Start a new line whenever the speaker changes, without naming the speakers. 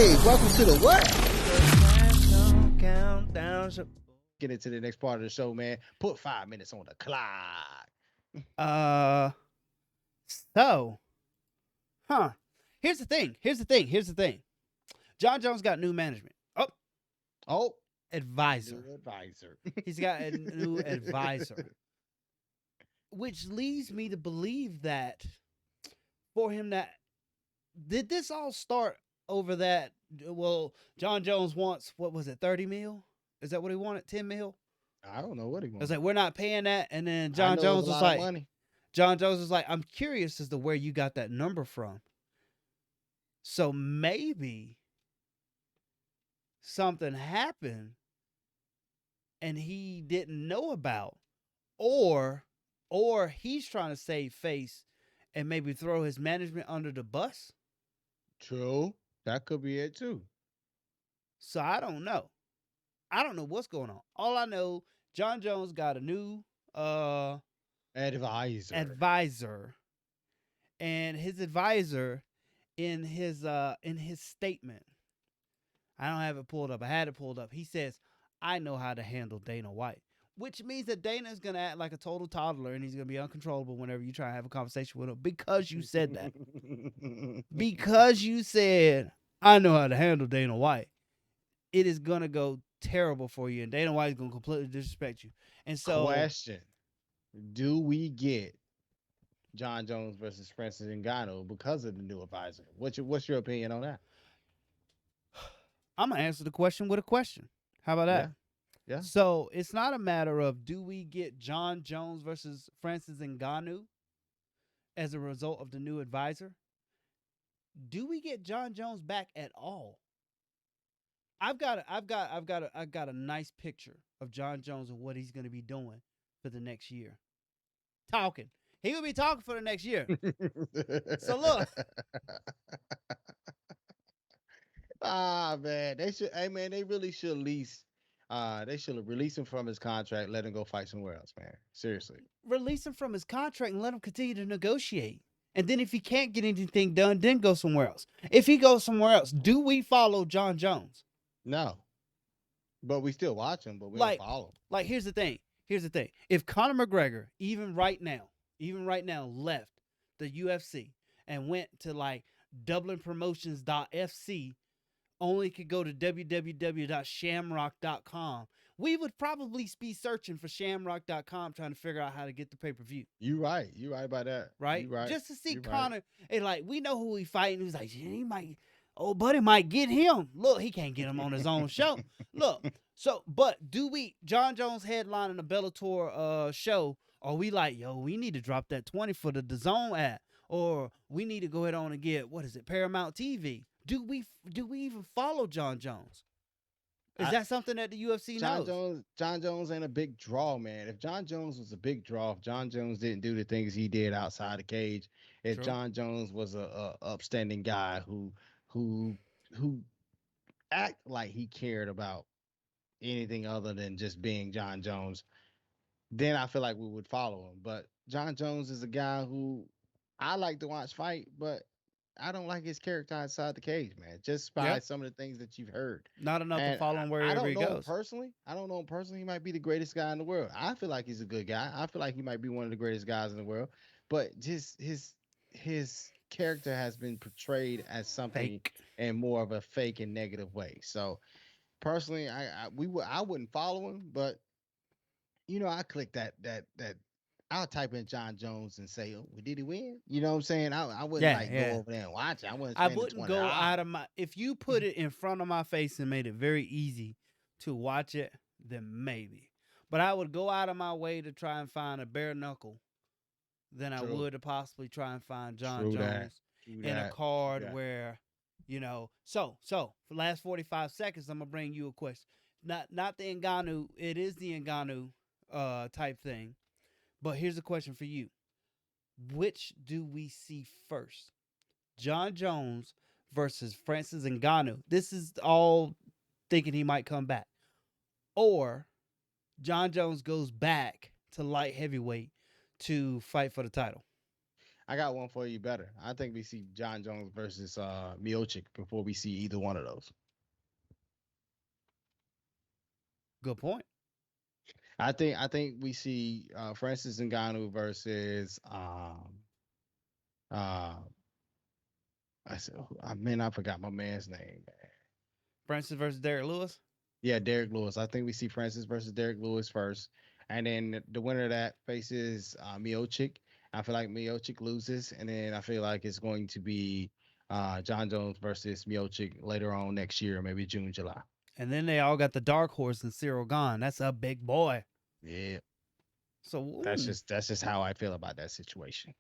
Hey, welcome to the what? Countdown. Get into the next part of the show, man. Put 5 minutes on the clock.
Uh, so, huh? Here's the thing. Jon Jones got new management.
Oh,
Advisor.
new advisor.
He's got a new advisor, which leads me to believe that for him did this all start over that? Well, Jon Jones wants, what was it, 30 mil? Is that what he wanted? 10 mil?
I don't know what he
I was
wants.
like, we're not paying that. And then
I
Jon
know it was
Jones
a
was
lot of
like,
money.
Jon Jones was like, I'm curious as to where you got that number from. So maybe something happened and he didn't know about, or he's trying to save face and maybe throw his management under the bus.
True. That could be it too.
So I don't know. I don't know what's going on. All I know, Jon Jones got a new advisor, and his advisor in his statement, I don't have it pulled up. I had it pulled up. He says, I know how to handle Dana White, which means that Dana is going to act like a total toddler and he's going to be uncontrollable whenever you try to have a conversation with him because you said that. Because you said, I know how to handle Dana White, it is going to go terrible for you, and Dana White is going to completely disrespect you. And so,
question: do we get Jon Jones versus Francis Ngannou because of the new advisor? What's your opinion on that?
I'm going to answer the question with a question. How about that?
Yeah.
So it's not a matter of do we get Jon Jones versus Francis Ngannou as a result of the new advisor? Do we get Jon Jones back at all? I've got a nice picture of Jon Jones and what he's going to be doing for the next year. Talking. He will be talking for the next year. So look.
Man, they really should they should release him from his contract, let him go fight somewhere else, man. Seriously.
Release him from his contract and let him continue to negotiate. And then if he can't get anything done, then go somewhere else. If he goes somewhere else, do we follow Jon Jones?
No. But we still watch him, but we don't follow him.
Like, here's the thing. If Conor McGregor, even right now, left the UFC and went to like DublinPromotions.fc, only could go to www.shamrock.com, we would probably be searching for shamrock.com trying to figure out how to get the pay-per-view.
You're right. You're right about that.
Right?
Right.
Just to see Conor. And like, we know who he fighting. He was like, old buddy might get him. Look, he can't get him on his own show. Look, but do we, Jon Jones headlining a Bellator show, are we like, yo, we need to drop that 20 for the DAZN app, or we need to go ahead on and get, what is it, Paramount TV? Do we even follow Jon Jones? Is that something that the UFC knows?
Jon Jones ain't a big draw, man. If Jon Jones was a big draw, if Jon Jones didn't do the things he did outside the cage, if Jon Jones was a upstanding guy who act like he cared about anything other than just being Jon Jones, then I feel like we would follow him. But Jon Jones is a guy who I like to watch fight, but I don't like his character outside the cage, man. Just by some of the things that you've heard.
Not enough to follow him wherever he goes.
I don't know him personally. He might be the greatest guy in the world. I feel like he's a good guy. I feel like he might be one of the greatest guys in the world. But just his character has been portrayed as something in more of a fake and negative way. So personally, I wouldn't follow him, but I click that I'll type in Jon Jones and say, "Oh, did he win?" You know what I'm saying? I wouldn't go over there and watch it. I wouldn't
go out of my. If you put it in front of my face and made it very easy to watch it, then maybe. But I would go out of my way to try and find a bare knuckle than I would to possibly try and find Jon Jones in a card where, So for the last 45 seconds, I'm gonna bring you a question. Not the Ngannou. It is the Ngannou type thing. But here's a question for you. Which do we see first? Jon Jones versus Francis Ngannou. This is all thinking he might come back. Or Jon Jones goes back to light heavyweight to fight for the title.
I got one for you better. I think we see Jon Jones versus Miocic before we see either one of those.
Good point.
I think we see Francis Ngannou versus uh I said I forgot my man's name.
Francis versus Derek Lewis.
Yeah, Derek Lewis. I think we see Francis versus Derek Lewis first, and then the winner of that faces Miocic. I feel like Miocic loses, and then I feel like it's going to be Jon Jones versus Miocic later on next year, maybe June, July.
And then they all got the dark horse and Cyril Gahn. That's a big boy.
Yeah,
So
that's just how I feel about that situation.